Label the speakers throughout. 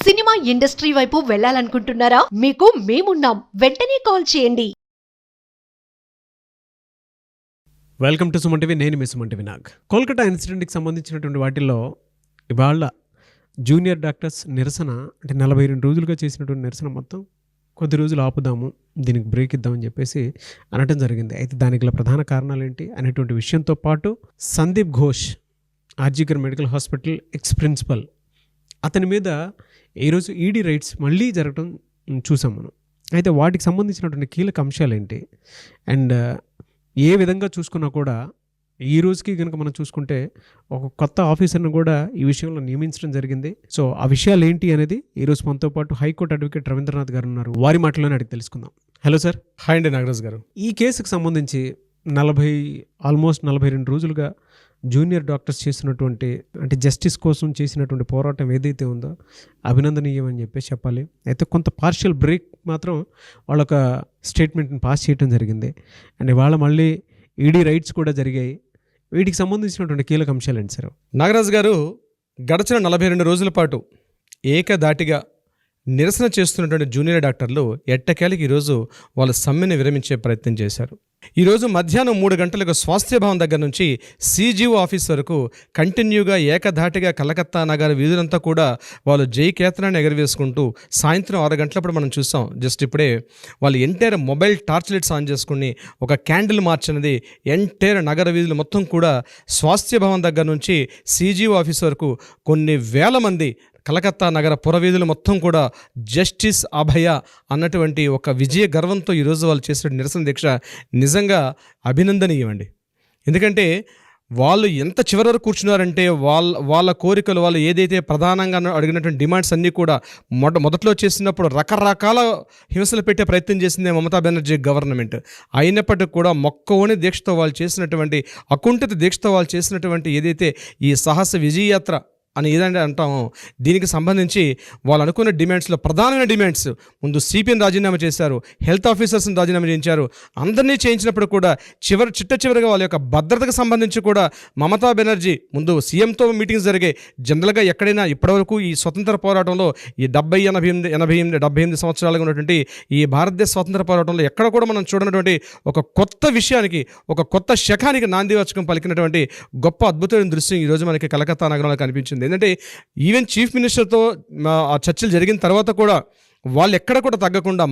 Speaker 1: Cinema industry వైపు వెళ్ళాలనుకుంటున్నారా? మీకు మేమున్నాం. వెంటనే కాల్ చేయండి.
Speaker 2: Welcome to Suman TV. నేను మీ సుమన్ టీవీ నాగ్. కోల్కతా ఇన్సిడెంట్కి సంబంధించినటువంటి వాటిల్లో ఇవాళ జూనియర్ డాక్టర్స్ నిరసన, అంటే 42 రోజులుగా చేసినటువంటి నిరసన మొత్తం కొద్ది రోజులు ఆపుదాము, దీనికి బ్రేక్ ఇద్దామని చెప్పేసి అనటం జరిగింది. అయితే దానికి గల ప్రధాన కారణాలు ఏంటి అనేటువంటి విషయంతో పాటు Sandeep Ghosh, RG Kar medical hospital ex principal, అతని మీద ఈరోజు ఈడీ రైట్స్ మళ్ళీ జరగడం చూసాం మనం. అయితే వాటికి సంబంధించినటువంటి కీలక అంశాలు ఏంటి, అండ్ ఏ విధంగా చూసుకున్నా కూడా ఈ రోజుకి కనుక మనం చూసుకుంటే ఒక కొత్త ఆఫీసర్ను కూడా ఈ విషయంలో నియమించడం జరిగింది. సో ఆ విషయాలు ఏంటి అనేది ఈరోజు మనతో పాటు హైకోర్టు అడ్వకేట్ రవీంద్రనాథ్ గారు ఉన్నారు. వారి మాటలోనే అడిగి తెలుసుకుందాం. Hello sir.
Speaker 3: హాయ్ అండి నాగరాజ్ గారు.
Speaker 2: ఈ కేసుకు సంబంధించి ఆల్మోస్ట్ 42 రోజులుగా జూనియర్ డాక్టర్స్ చేసినటువంటి, అంటే జస్టిస్ కోసం చేసినటువంటి పోరాటం ఏదైతే ఉందో అభినందనీయం అని చెప్పేసి చెప్పాలి. అయితే కొంత పార్షియల్ బ్రేక్ మాత్రం వాళ్ళొక స్టేట్మెంట్ని పాస్ చేయడం జరిగింది. అండ్ ఇవాళ మళ్ళీ ఈడీ రైట్స్ కూడా జరిగాయి. వీటికి సంబంధించినటువంటి కీలక అంశాలు ఏంటి సార్?
Speaker 3: నాగరాజ్ గారు, గడిచిన 42 రోజుల పాటు ఏకధాటిగా నిరసన చేస్తున్నటువంటి జూనియర్ డాక్టర్లు ఎట్టకేలకి ఈరోజు వాళ్ళ సమ్మెను విరమించే ప్రయత్నం చేశారు. ఈరోజు మధ్యాహ్నం 3 గంటలకు స్వాస్థ్య భవన్ దగ్గర నుంచి CGO ఆఫీస్ వరకు కంటిన్యూగా ఏకధాటిగా కలకత్తా నగర వీధులంతా కూడా వాళ్ళు జై కేతనాన్ని ఎగరవేసుకుంటూ సాయంత్రం 6 గంటలప్పుడు మనం చూసాం. జస్ట్ ఇప్పుడే వాళ్ళు entire mobile torch lights on చేసుకుని ఒక క్యాండిల్ మార్చ్ అనేది ఎంటైర్ నగర వీధులు మొత్తం కూడా స్వాస్థ్య భవన్ దగ్గర నుంచి CGO ఆఫీస్ వరకు కొన్ని వేల మంది కలకత్తా నగర పురవీధులు మొత్తం కూడా జస్టిస్ అభయ అన్నటువంటి ఒక విజయ గర్వంతో ఈరోజు వాళ్ళు చేసిన నిరసన దీక్ష నిజంగా అభినందనీయమండి. ఎందుకంటే వాళ్ళు ఎంత చివరి వరకు కూర్చున్నారంటే వాళ్ళ కోరికలు, వాళ్ళు ఏదైతే ప్రధానంగా అడిగినటువంటి డిమాండ్స్ అన్నీ కూడా మొదట్లో చేసినప్పుడు రకరకాల హింసలు పెట్టే ప్రయత్నం చేసిందే మమతా బెనర్జీ గవర్నమెంట్. అయినప్పటికీ కూడా మొక్కవోని దీక్షతో వాళ్ళు చేసినటువంటి, అకుంఠిత దీక్షతో వాళ్ళు చేసినటువంటి ఏదైతే ఈ సాహస విజయయాత్ర అని ఏదంటే అంటామో, దీనికి సంబంధించి వాళ్ళు అనుకున్న డిమాండ్స్లో ప్రధానమైన డిమాండ్స్, ముందు సిపిని రాజీనామా చేశారు, హెల్త్ ఆఫీసర్స్ని రాజీనామా చేయించారు. అందరినీ చేయించినప్పుడు కూడా చివరిగా వాళ్ళ యొక్క భద్రతకు సంబంధించి కూడా మమతా బెనర్జీ ముందు సీఎంతో మీటింగ్స్ జరిగాయి. జనరల్గా ఎక్కడైనా ఇప్పటివరకు ఈ స్వతంత్ర పోరాటంలో ఈ 78 సంవత్సరాలుగా ఉన్నటువంటి ఈ భారతదేశ స్వతంత్ర పోరాటంలో ఎక్కడ కూడా మనం చూడనటువంటి ఒక కొత్త విషయానికి, ఒక కొత్త శకానికి నాందివాచకం పలికినటువంటి గొప్ప అద్భుతమైన దృశ్యం ఈరోజు మనకి కలకత్తా నగరంలో కనిపించింది. ఏంటంటే ఈవెన్ చీఫ్ మినిస్టర్తో ఆ చర్చలు జరిగిన తర్వాత కూడా వాళ్ళు ఎక్కడ కూడా తగ్గకుండా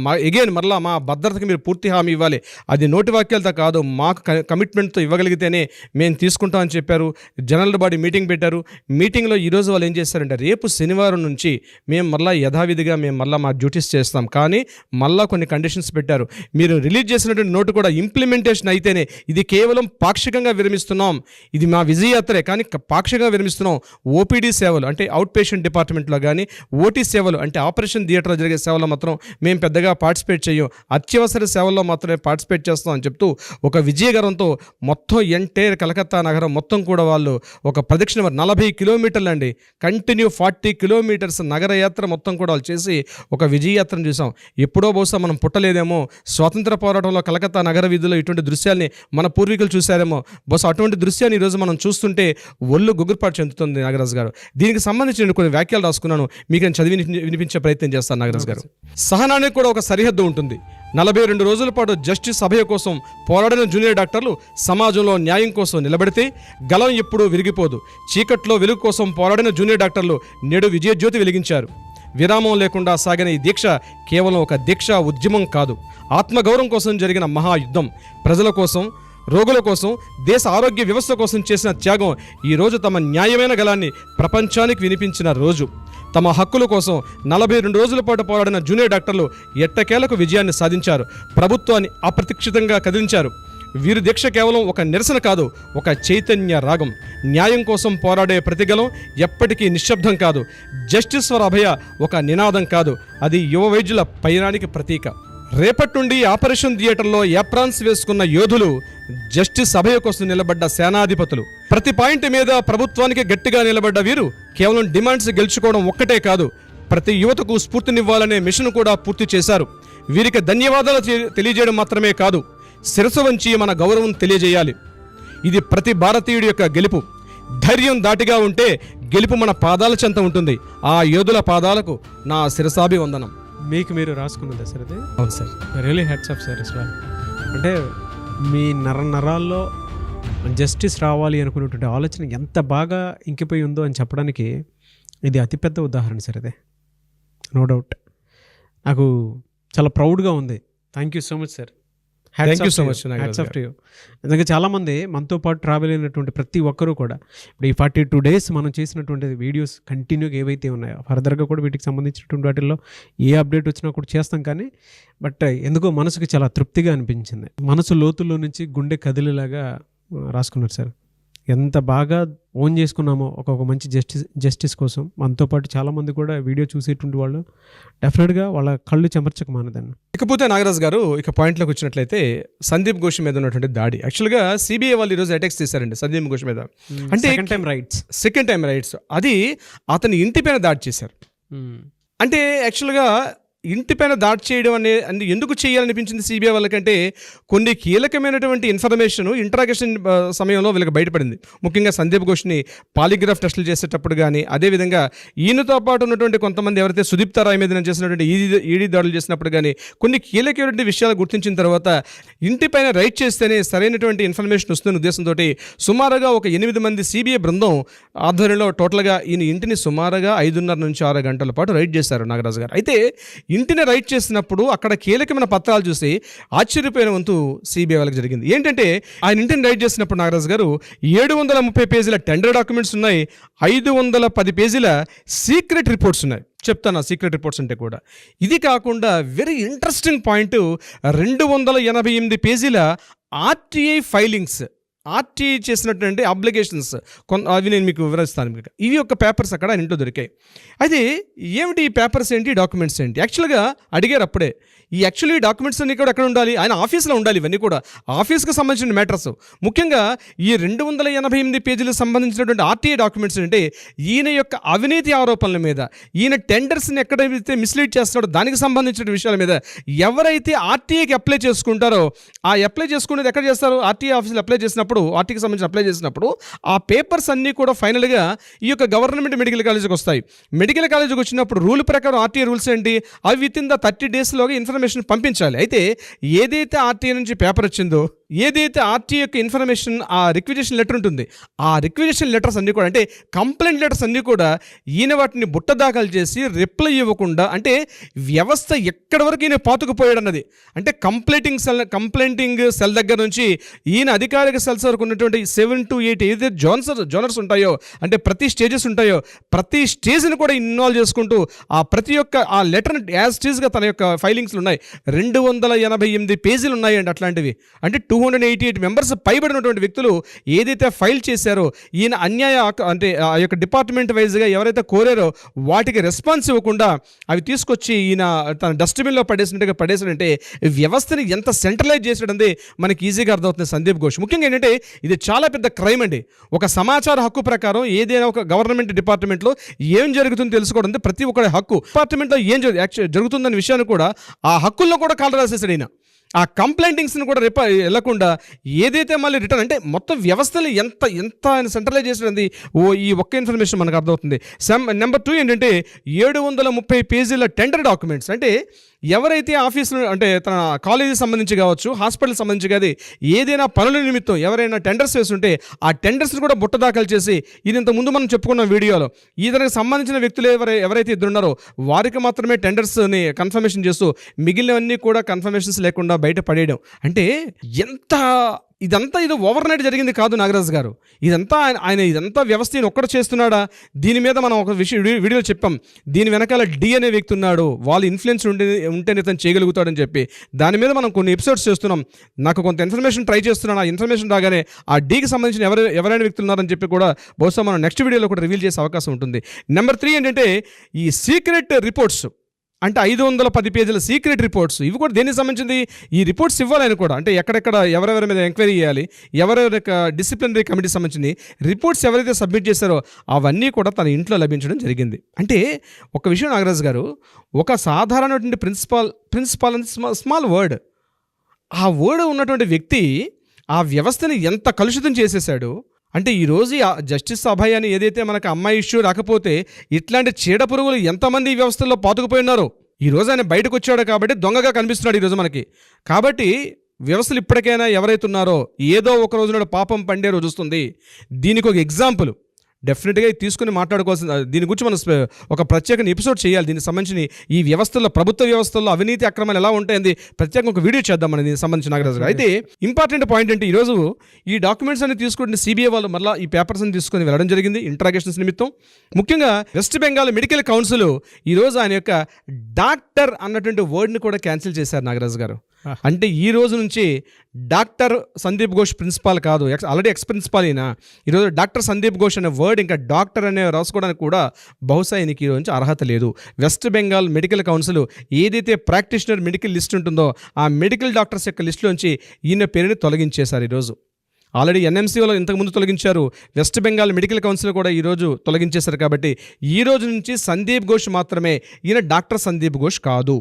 Speaker 3: మరలా మా భద్రతకి మీరు పూర్తి హామీ ఇవ్వాలి, అది నోటి వాక్యాలతో కాదు, మాకు కమిట్మెంట్తో ఇవ్వగలిగితేనే మేము తీసుకుంటామని చెప్పారు. జనరల్ బాడీ మీటింగ్ పెట్టారు. మీటింగ్లో ఈరోజు వాళ్ళు ఏం చేస్తారంటే, రేపు శనివారం నుంచి మేము మరలా యథావిధిగా మా డ్యూటీస్ చేస్తాం, కానీ మళ్ళా కొన్ని కండిషన్స్ పెట్టారు. మీరు రిలీజ్ చేసినటువంటి నోటు కూడా ఇంప్లిమెంటేషన్ అయితేనే, ఇది కేవలం పాక్షికంగా విరమిస్తున్నాం, ఇది మా విజయయాత్రే కానీ పాక్షికంగా విరమిస్తున్నాం. ఓపీడీ సేవలు అంటే అవుట్ పేషెంట్ డిపార్ట్మెంట్లో కానీ, ఓటీ సేవలు అంటే ఆపరేషన్ థియేటర్లో జరిగే సేవల్లో మాత్రం మేము పెద్దగా పార్టిసిపేట్ చేయం, అత్యవసర సేవల్లో మాత్రమే పార్టిసిపేట్ చేస్తాం అని చెప్తూ ఒక విజయగరంతో మొత్తం ఎంటైర్ కలకత్తా నగరం మొత్తం కూడా వాళ్ళు ఒక ప్రదక్షిణ 40 కిలోమీటర్లు అండి, కంటిన్యూ 40 కిలోమీటర్స్ నగర యాత్ర మొత్తం కూడా వాళ్ళు చేసి ఒక విజయయాత్రను చూసాం. ఎప్పుడో బహుశా మనం పుట్టలేదేమో, స్వాతంత్ర పోరాటంలో కలకత్తా నగర వీధుల్లో ఇటువంటి దృశ్యాల్ని మన పూర్వీకులు చూశారేమో, బహుశా అటువంటి దృశ్యాన్ని ఈరోజు మనం చూస్తుంటే ఒళ్ళు గుగ్గురుపాటు చెందుతుంది. నాగరాజు గారు, దీనికి సంబంధించి నేను కొన్ని వ్యాఖ్యలు రాసుకున్నాను, మీకు నేను చదివి వినిపించే ప్రయత్నం చేస్తాను. నాగరాజు గారు, సహనానికి కూడా ఒక సరిహద్దు ఉంటుంది. 42 రోజుల పాటు జస్టిస్ అభయ కోసం పోరాడిన జూనియర్ డాక్టర్లు సమాజంలో న్యాయం కోసం నిలబడితే గలం ఎప్పుడూ విరిగిపోదు. చీకట్లో వెలుగు కోసం పోరాడిన జూనియర్ డాక్టర్లు నేడు విజయజ్యోతి వెలిగించారు. విరామం లేకుండా సాగిన ఈ దీక్ష కేవలం ఒక దీక్ష ఉద్యమం కాదు, ఆత్మగౌరవం కోసం జరిగిన మహాయుద్ధం. ప్రజల కోసం, రోగుల కోసం, దేశ ఆరోగ్య వ్యవస్థ కోసం చేసిన త్యాగం ఈరోజు తమ న్యాయమైన గలాన్ని ప్రపంచానికి వినిపించిన రోజు. తమ హక్కుల కోసం 42 రోజుల పాటు పోరాడిన జూనియర్ డాక్టర్లు ఎట్టకేలకు విజయాన్ని సాధించారు, ప్రభుత్వాన్ని అప్రతిక్షితంగా కదిలించారు. వీరి దీక్ష కేవలం ఒక నిరసన కాదు, ఒక చైతన్య రాగం. న్యాయం కోసం పోరాడే ప్రతిగలం ఎప్పటికీ నిశ్శబ్దం కాదు. జస్టిస్ ఫర్ అభయ ఒక నినాదం కాదు, అది యువ వైద్యుల పయనానికి ప్రతీక. రేపటి నుండి ఆపరేషన్ థియేటర్లో ఏప్రాన్స్ వేసుకున్న యోధులు, జస్టిస్ అభయ కోసం నిలబడ్డ సేనాధిపతులు. ప్రతి పాయింట్ మీద ప్రభుత్వానికి గట్టిగా నిలబడ్డ వీరు కేవలం డిమాండ్స్ గెలుచుకోవడం ఒక్కటే కాదు, ప్రతి యువతకు స్ఫూర్తినివ్వాలనే మిషన్ కూడా పూర్తి చేశారు. వీరికి ధన్యవాదాలు తెలియజేయడం మాత్రమే కాదు, శిరస్సు వంచి మన గౌరవం తెలియజేయాలి. ఇది ప్రతి భారతీయుడి యొక్క గెలుపు. ధైర్యం దాటిగా ఉంటే గెలుపు మన పాదాల చెంత ఉంటుంది. ఆ యోధుల పాదాలకు నా శిరసాభి వందనం.
Speaker 2: మీకు మీరు రాసుకున్నదా సార్ అది?
Speaker 3: అవును sir.
Speaker 2: Really hats off sir. అసలు అంటే మీ నరాల్లో జస్టిస్ రావాలి అనుకునేటువంటి ఆలోచన ఎంత బాగా ఇంకిపోయి ఉందో అని చెప్పడానికి ఇది అతిపెద్ద ఉదాహరణ సార్. ఇదే నో డౌట్. నాకు చాలా ప్రౌడ్గా ఉంది. Thank you so much sir.
Speaker 3: Thank you so much.
Speaker 2: Hats off to you. ఎందుకంటే చాలామంది మనతో పాటు ట్రావెల్ అయినటువంటి ప్రతి ఒక్కరూ కూడా ఇప్పుడు ఈ 42 days మనం చేసినటువంటి వీడియోస్ కంటిన్యూగా ఏవైతే ఉన్నాయో ఫర్దర్గా కూడా వీటికి సంబంధించినటువంటి వాటిల్లో ఏ అప్డేట్ వచ్చినా కూడా చేస్తాం. కానీ బట్ ఎందుకో మనసుకి చాలా తృప్తిగా అనిపించింది. మనసు లోతుల్లో నుంచి గుండె కదిలేలాగా రాసుకున్నారు సార్. ఎంత బాగా ఓన్ చేసుకున్నామో ఒక్కొక్క మంచి జస్టిస్ కోసం. మనతో పాటు చాలామంది కూడా వీడియో చూసేటువంటి వాళ్ళు డెఫినెట్గా వాళ్ళ కళ్ళు చెమర్చక మానదండి.
Speaker 3: ఇకపోతే నాగరాజు గారు ఇక పాయింట్లోకి వచ్చినట్లయితే సందీప్ ఘోష్ మీద ఉన్నటువంటి దాడి. యాక్చువల్గా సిబిఐ వాళ్ళు ఈరోజు అటాక్స్ చేశారండి సందీప్ ఘోష్ మీద. అంటే సెకండ్ టైం రైట్స్ అది అతని ఇంటి పైన దాడి చేశారు. అంటే యాక్చువల్గా ఇంటిపైన దాడి చేయడం అనేది ఎందుకు చేయాలనిపించింది సిబిఐ వాళ్ళకంటే కొన్ని కీలకమైనటువంటి ఇన్ఫర్మేషన్ ఇంట్రాగేషన్ సమయంలో వీళ్ళకి బయటపడింది. ముఖ్యంగా సందీప్ ఘోష్ని పాలిగ్రాఫ్ టెస్టులు చేసేటప్పుడు కానీ, అదేవిధంగా ఈయనతో పాటు ఉన్నటువంటి కొంతమంది ఎవరైతే సుదీప్తా రాయ్ మీద చేసినటువంటి ఈడీ దాడులు చేసినప్పుడు కానీ కొన్ని కీలకమైనటువంటి విషయాలు గుర్తించిన తర్వాత ఇంటిపైన రైడ్ చేస్తేనే సరైనటువంటి ఇన్ఫర్మేషన్ వస్తున్న ఉద్దేశంతో సుమారుగా ఒక 8 మంది సిబిఐ బృందం ఆధ్వర్యంలో టోటల్గా ఈయన ఇంటిని సుమారుగా 5:30 నుంచి 6 గంటల పాటు రైడ్ చేశారు నాగరాజు గారు. అయితే ఇంటిని రైట్ చేసినప్పుడు అక్కడ కీలకమైన పత్రాలు చూసి ఆశ్చర్యపోయిన వంతు సిబిఐ వాళ్ళకి జరిగింది. ఏంటంటే ఆయన ఇంటిని రైట్ చేసినప్పుడు నాగరాజు గారు 730 పేజీల టెండర్ డాక్యుమెంట్స్ ఉన్నాయి, 510 పేజీల సీక్రెట్ రిపోర్ట్స్ ఉన్నాయి. చెప్తాను సీక్రెట్ రిపోర్ట్స్ అంటే కూడా. ఇది కాకుండా వెరీ ఇంట్రెస్టింగ్ పాయింట్ 288 పేజీల ఆర్టీఐ ఫైలింగ్స్, ఆర్టీఐ చేసినటువంటి అప్లికేషన్స్ అవి నేను మీకు వివరిస్తాను. మీకు ఇవి ఒక పేపర్స్ అక్కడ ఆయన ఇంట్లో దొరికాయి. అయితే ఏమిటి ఈ పేపర్స్ ఏంటి, డాక్యుమెంట్స్ ఏంటి? యాక్చువల్గా అడిగారు అప్పుడే ఈ డాక్యుమెంట్స్ అన్ని కూడా ఎక్కడ ఉండాలి, ఆయన ఆఫీస్లో ఉండాలి. ఇవన్నీ కూడా ఆఫీస్కి సంబంధించిన మ్యాటర్స్. ముఖ్యంగా ఈ 288 పేజీలకు సంబంధించినటువంటి ఆర్టీఐ డాక్యుమెంట్స్ అంటే ఈయన యొక్క అవినీతి ఆరోపణల మీద, ఈయన టెండర్స్ని ఎక్కడైతే మిస్లీడ్ చేస్తున్నాడో దానికి సంబంధించిన విషయాల మీద ఎవరైతే ఆర్టీఐకి అప్లై చేసుకుంటారో ఆ అప్లై చేసుకునేది ఎక్కడ చేస్తారు, ఆర్టీఐ ఆఫీస్లో అప్లై చేసినప్పుడు, ఆర్టీకి సంబంధించి అప్లై చేసినప్పుడు ఆ పేపర్స్ అన్నీ కూడా ఫైనల్గా ఈ యొక్క గవర్నమెంట్ మెడికల్ కాలేజీకి వస్తాయి. మెడికల్ కాలేజీకి వచ్చినప్పుడు రూల్ ప్రకారం ఆర్టీఐ రూల్స్ ఏంటి, అవి వితిన్ ద 30 daysలోగా ఇన్ఫర్మేషన్ పంపించాలి. అయితే ఏదైతే ఆర్టీఐ నుంచి పేపర్ వచ్చిందో, ఏదైతే ఆర్టీఐ యొక్క ఇన్ఫర్మేషన్ ఆ రిక్విజిషన్ లెటర్ ఉంటుంది, ఆ రిక్విజిషన్ లెటర్స్ అన్నీ కూడా అంటే కంప్లైంట్ లెటర్స్ అన్నీ కూడా ఈయన వాటిని బుట్ట దాఖలు చేసి రిప్లై ఇవ్వకుండా, అంటే వ్యవస్థ ఎక్కడి వరకు ఈయన పాతుకుపోయాడు అన్నది. అంటే కంప్లైంటింగ్ సెల్ దగ్గర నుంచి ఈయన అధికారిక సెల్స్ వరకు ఉన్నటువంటి 7 to 8 ఏదైతే జోనర్స్ ఉంటాయో, అంటే ప్రతి స్టేజెస్ ఉంటాయో, ప్రతి స్టేజ్ని కూడా ఇన్వాల్వ్ చేసుకుంటూ ఆ ప్రతి ఒక్క ఆ లెటర్ని యాజ్ స్టేజ్గా తన యొక్క ఫైలింగ్స్లు ఉన్నాయి. 288 పేజీలు ఉన్నాయండి అట్లాంటివి. అంటే 288 మెంబర్స్ పైబడినటువంటి వ్యక్తులు ఏదైతే ఫైల్ చేశారో, ఈయన అంటే ఆ యొక్క డిపార్ట్మెంట్ వైజ్గా ఎవరైతే కోరారో వాటికి రెస్పాన్స్ ఇవ్వకుండా అవి తీసుకొచ్చి ఈయన తన డస్ట్బిన్లో పడేసినట్టే వ్యవస్థని ఎంత సెంట్రలైజ్ చేసాడంటే మనకి ఈజీగా అర్థమవుతుంది సందీప్ ఘోష్. ముఖ్యంగా ఏంటంటే ఇది చాలా పెద్ద క్రైమ్ అండి. ఒక సమాచార హక్కు ప్రకారం ఏదైనా ఒక గవర్నమెంట్ డిపార్ట్మెంట్లో ఏం జరుగుతుందో తెలుసుకోవడం ప్రతి ఒక్కరి హక్కు. డిపార్ట్మెంట్లో ఏం జరుగుతుందనే విషయాన్ని కూడా ఆ హక్కుల్లో కూడా కాలు రాసేసాడు ఈయన. ఆ కంప్లైంటింగ్స్ని కూడా వెళ్లకుండా ఏదైతే మళ్ళీ రిటర్న్, అంటే మొత్తం వ్యవస్థని ఎంత ఆయన సెంట్రలైజ్ చేసేది ఈ ఒక్క ఇన్ఫర్మేషన్ మనకు అర్థమవుతుంది. నెంబర్ 2 ఏంటంటే 730 పేజీల టెండర్ డాక్యుమెంట్స్. అంటే ఎవరైతే ఆఫీసులు, అంటే తన కాలేజీ సంబంధించి కావచ్చు, హాస్పిటల్ సంబంధించి కాదు, ఏదైనా పనుల నిమిత్తం ఎవరైనా టెండర్స్ వేస్తుంటే ఆ టెండర్స్ని కూడా బుట్ట దాఖలు చేసి, ఇది ఇంతకుముందు మనం చెప్పుకున్న వీడియోలో ఇతనికి సంబంధించిన వ్యక్తులు ఎవరైతే ఇద్దరు ఉన్నారో వారికి మాత్రమే టెండర్స్ని కన్ఫర్మేషన్ చేస్తూ మిగిలినవన్నీ కూడా కన్ఫర్మేషన్స్ లేకుండా బయట పడేయడం. అంటే ఇదంతా ఇది ఓవర్ నైట్ జరిగింది కాదు నాగరాజు గారు. ఇదంతా వ్యవస్థను ఒక్కడు చేస్తున్నాడా? దీని మీద మనం ఒక వీడియోలో చెప్పాం, దీని వెనకాల డి అనే వ్యక్తి ఉన్నాడు, వాళ్ళు ఇన్ఫ్లుయెన్స్ ఉంటేనే తను చేయగలుగుతాడని చెప్పి. దాని మీద మనం కొన్ని ఎపిసోడ్స్ చేస్తున్నాం. నాకు కొంత ఇన్ఫర్మేషన్ ట్రై చేస్తున్నాను. ఆ ఇన్ఫర్మేషన్ రాగానే ఆ డీకి సంబంధించిన ఎవరైనా వ్యక్తులు ఉన్నారని చెప్పి కూడా బహుశా మనం నెక్స్ట్ వీడియోలో కూడా రివీల్ చేసే అవకాశం ఉంటుంది. నెంబర్ 3 ఏంటంటే ఈ సీక్రెట్ రిపోర్ట్స్. అంటే 510 పేజీల సీక్రెట్ రిపోర్ట్స్. ఇవి కూడా దేనికి సంబంధించింది? ఈ రిపోర్ట్స్ ఇవ్వాలని కూడా, అంటే ఎక్కడెక్కడ ఎవరెవరి మీద ఎంక్వైరీ చేయాలి, ఎవరెవరి డిసిప్లినరీ కమిటీ సంబంధించిన రిపోర్ట్స్ ఎవరైతే సబ్మిట్ చేశారో అవన్నీ కూడా తన ఇంట్లో లభించడం జరిగింది. అంటే ఒక విషయం నాగరాజు గారు, ఒక సాధారణటువంటి ప్రిన్సిపాల్ అని స్మాల్ వర్డ్, ఆ వర్డ్ ఉన్నటువంటి వ్యక్తి ఆ వ్యవస్థని ఎంత కలుషితం చేసేసాడు, అంటే ఈరోజు జస్టిస్ అభయ్ అని ఏదైతే మనకు అమ్మాయి ఇష్యూ రాకపోతే ఇట్లాంటి చీడ పురుగులు ఎంతమంది ఈ వ్యవస్థల్లో పాతుకుపోయి ఉన్నారో ఈరోజు ఆయన బయటకు వచ్చాడు కాబట్టి దొంగగా కనిపిస్తున్నాడు ఈరోజు మనకి. కాబట్టి వ్యవస్థలు ఇప్పటికైనా ఎవరైతే ఉన్నారో ఏదో ఒక రోజు నాడు పాపం పండే రోజు వస్తుంది. దీనికి ఒక ఎగ్జాంపుల్ డెఫినెట్గా ఇది తీసుకుని మాట్లాడుకోవాల్సింది. దీని గురించి మనం ఒక ప్రత్యేక ఎపిసోడ్ చేయాలి. దీనికి సంబంధించి ఈ వ్యవస్థల్లో, ప్రభుత్వ వ్యవస్థల్లో అవినీతి అక్రమాలు ఎలా ఉంటాయండి ప్రత్యేకంగా ఒక వీడియో చేద్దాం మనం దీనికి సంబంధించి నాగరాజు గారు. అయితే ఇంపార్టెంట్ పాయింట్ అంటే ఈరోజు ఈ డాక్యుమెంట్స్ అన్ని తీసుకుంటే సిబిఐ వాళ్ళు మళ్ళీ ఈ పేపర్స్ అని తీసుకొని వెళ్ళడం జరిగింది ఇంట్రాగేషన్స్ నిమిత్తం. ముఖ్యంగా వెస్ట్ బెంగాల్ మెడికల్ కౌన్సిల్ ఈరోజు ఆయన యొక్క డాక్టర్ అన్నటువంటి వర్డ్ని కూడా క్యాన్సిల్ చేశారు నాగరాజు గారు. అంటే ఈ రోజు నుంచి డాక్టర్ సందీప్ ఘోష్ ప్రిన్సిపాల్ కాదు, ఆల్రెడీ ఎక్స్ ప్రిన్సిపాల్ అయినా ఈరోజు డాక్టర్ సందీప్ ఘోష్ అనే వర్డ్ ఇంకా డాక్టర్ అనే రాసుకోవడానికి కూడా బహుశా ఆయనకి ఈరోజు నుంచి అర్హత లేదు. వెస్ట్ బెంగాల్ మెడికల్ కౌన్సిల్ ఏదైతే ప్రాక్టీషనర్ మెడికల్ లిస్ట్ ఉంటుందో ఆ మెడికల్ డాక్టర్స్ యొక్క లిస్టులోంచి ఈయన పేరుని తొలగించేశారు ఈరోజు. ఆల్రెడీ ఎన్ఎంసీ వాళ్ళు ఇంతకుముందు తొలగించారు, వెస్ట్ బెంగాల్ మెడికల్ కౌన్సిల్ కూడా ఈరోజు తొలగించేశారు. కాబట్టి ఈ రోజు నుంచి సందీప్ ఘోష్ మాత్రమే, ఈయన డాక్టర్ సందీప్ ఘోష్ కాదు.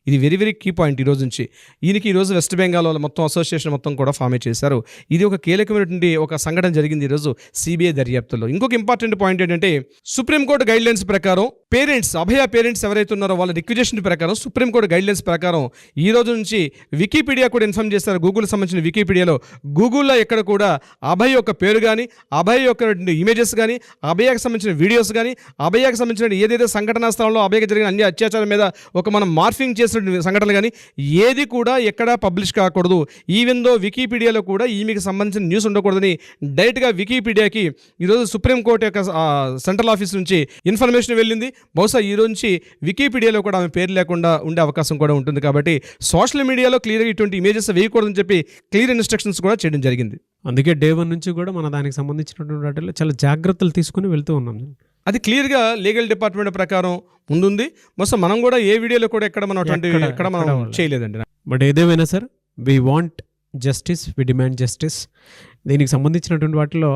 Speaker 3: ఇది వెరీ వెరీ కీ పాయింట్. ఈరోజు నుంచి ఈయనకి ఈరోజు వెస్ట్ బెంగాల్ వాళ్ళు మొత్తం అసోసియేషన్ మొత్తం కూడా ఫామ్ చేశారు. ఇది ఒక కీలకమైనటువంటి ఒక సంఘటన జరిగింది ఈరోజు సిబిఐ దర్యాప్తులో. ఇంకొక ఇంపార్టెంట్ పాయింట్ ఏంటంటే సుప్రీంకోర్టు గైడ్లైన్స్ ప్రకారం పేరెంట్స్, అభయ పేరెంట్స్ ఎవరైతే ఉన్నారో వాళ్ళ రిక్వెజేషన్ ప్రకారం సుప్రీంకోర్టు గైడ్లైన్స్ ప్రకారం ఈ రోజు నుంచి వికీపీడియా కూడా ఇన్ఫార్మ్ చేశారు. గూగుల్ సంబంధించిన వికీపీడియాలో గూగుల్లో ఎక్కడ కూడా అభయ్ యొక్క పేరు కానీ, అభయ్ యొక్క ఇమేజెస్ కానీ, అభయకు సంబంధించిన వీడియోస్ కానీ, అభయకు సంబంధించిన ఏదైతే సంఘటనా స్థలంలో అభయకి జరిగిన అన్ని అత్యాచారం మీద ఒక మనం మార్ఫింగ్ చేసిన సంఘటనలు కానీ ఏది కూడా ఎక్కడా పబ్లిష్ కాకూడదు. ఈవెన్ దో వికీపీడియాలో కూడా ఈమెకి సంబంధించిన న్యూస్ ఉండకూడదని డైరెక్ట్గా వికీపీడియాకి ఈరోజు సుప్రీంకోర్టు యొక్క సెంట్రల్ ఆఫీస్ నుంచి ఇన్ఫర్మేషన్ వెళ్ళింది. బహుశా ఈ రోజు నుంచి వికీపీడియాలో కూడా ఆమె పేరు లేకుండా ఉండే అవకాశం కూడా ఉంటుంది. కాబట్టి సోషల్ మీడియాలో క్లియర్గా ఇటువంటి ఇమేజెస్ వేయకూడదని చెప్పి క్లియర్ ఇన్స్ట్రక్షన్స్ కూడా చేయడం జరిగింది.
Speaker 2: అందుకే డే 1 నుంచి కూడా మన దానికి సంబంధించినటువంటి వాటిలో చాలా జాగ్రత్తలు తీసుకుని వెళ్తూ ఉన్నాం.
Speaker 3: అది క్లియర్గా లీగల్ డిపార్ట్మెంట్ ప్రకారం ముందుంది. బహుశా మనం కూడా ఏ వీడియోలో కూడా ఎక్కడ మనం చేయలేదండి.
Speaker 2: బట్ ఏదేమైనా sir, we want justice, we demand justice. దీనికి సంబంధించినటువంటి వాటిలో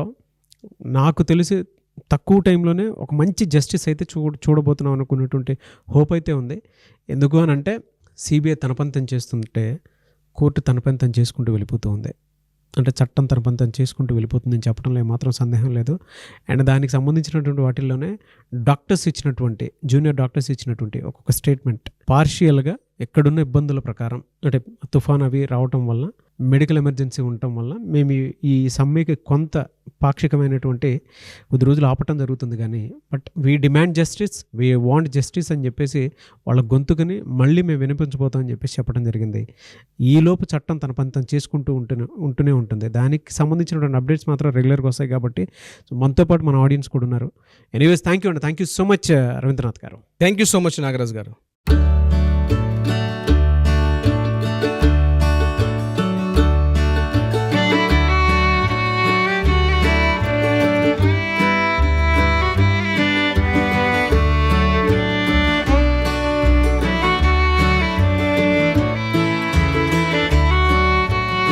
Speaker 2: నాకు తెలిసి తక్కువ టైంలోనే ఒక మంచి జస్టిస్ అయితే చూడబోతున్నాం అనుకున్నటువంటి హోప్ అయితే ఉంది. ఎందుకు అని అంటే సిబిఐ తన పని తను చేస్తుంటే కోర్టు తన పని తను చేసుకుంటూ వెళ్ళిపోతూ ఉంది. అంటే చట్టం తన పని తను చేసుకుంటూ వెళ్ళిపోతుందని చెప్పడంలో ఏమాత్రం సందేహం లేదు. అండ్ దానికి సంబంధించినటువంటి వాటిల్లోనే డాక్టర్స్ ఇచ్చినటువంటి, జూనియర్ డాక్టర్స్ ఇచ్చినటువంటి ఒక్కొక్క స్టేట్మెంట్ పార్షియల్గా ఎక్కడున్న ఇబ్బందుల ప్రకారం, అంటే తుఫాన్ అవి రావటం వల్ల, మెడికల్ ఎమర్జెన్సీ ఉండటం వల్ల మేము ఈ సమ్మెకి కొంత పాక్షికమైనటువంటి కొద్ది రోజులు ఆపటం జరుగుతుంది. కానీ but we demand justice, we want justice అని చెప్పేసి వాళ్ళ గొంతుకని మళ్ళీ మేము వినిపించబోతామని చెప్పేసి చెప్పడం జరిగింది. ఈలోపు చట్టం తన పని తను చేసుకుంటూ ఉంటూనే ఉంటుంది. దానికి సంబంధించినటువంటి అప్డేట్స్ మాత్రం రెగ్యులర్గా వస్తాయి. కాబట్టి మనతో పాటు మన ఆడియన్స్ కూడా ఉన్నారు. ఎనీవేస్ థ్యాంక్ యూ అండి. Thank you so much Ravindranath garu.
Speaker 3: Thank you so much Nagaraj గారు.